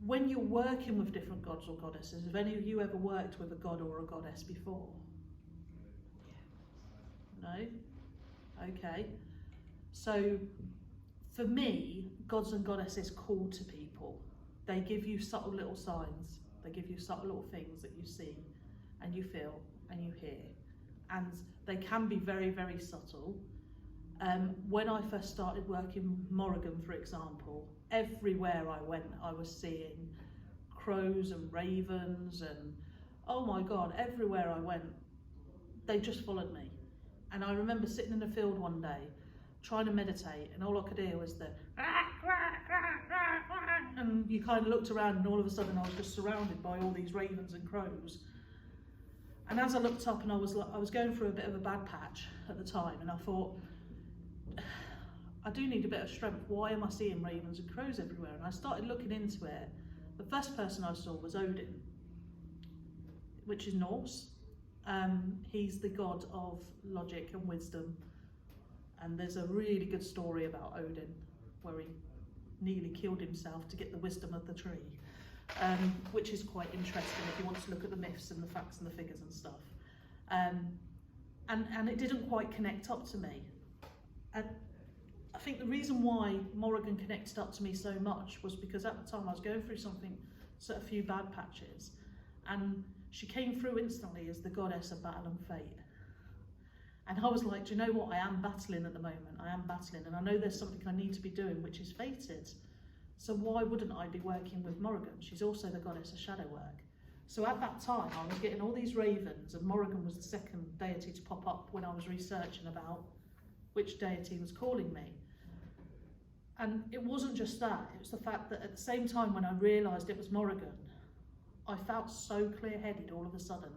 when you're working with different gods or goddesses, have any of you ever worked with a god or a goddess before? No? Okay. So for me, gods and goddesses call to people. They give you subtle little signs. They give you subtle little things that you see and you feel and you hear. And they can be very, very subtle. When I first started working Morrigan, for example, everywhere I went, I was seeing crows and ravens and, oh my God, everywhere I went, they just followed me. And I remember sitting in the field one day, trying to meditate, and all I could hear was the, and you kind of looked around and all of a sudden I was just surrounded by all these ravens and crows. And as I looked up, and I was going through a bit of a bad patch at the time, and I thought, I do need a bit of strength. Why am I seeing ravens and crows everywhere? And I started looking into it. The first person I saw was Odin, which is Norse. He's the god of logic and wisdom. And there's a really good story about Odin, where he nearly killed himself to get the wisdom of the tree, which is quite interesting if you want to look at the myths and the facts and the figures and stuff. And it didn't quite connect up to me. And I think the reason why Morrigan connected up to me so much was because at the time I was going through a few bad patches, and she came through instantly as the goddess of battle and fate. And I was like, do you know what? I am battling at the moment. I am battling, and I know there's something I need to be doing, which is fated. So why wouldn't I be working with Morrigan? She's also the goddess of shadow work. So at that time, I was getting all these ravens, and Morrigan was the second deity to pop up when I was researching about which deity was calling me. And it wasn't just that, it was the fact that at the same time when I realised it was Morrigan, I felt so clear-headed all of a sudden,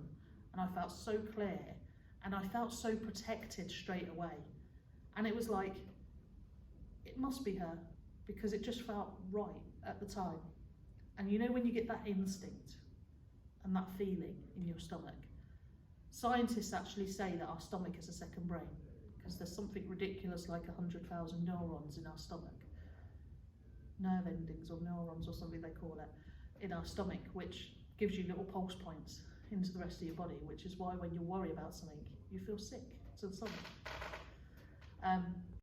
and I felt so clear, and I felt so protected straight away. And it was like, it must be her, because it just felt right at the time. And you know when you get that instinct and that feeling in your stomach? Scientists actually say that our stomach is a second brain, because there's something ridiculous like 100,000 neurons in our stomach. Nerve endings or neurons or something they call it, in our stomach, which gives you little pulse points into the rest of your body, which is why when you worry about something, you feel sick to the stomach.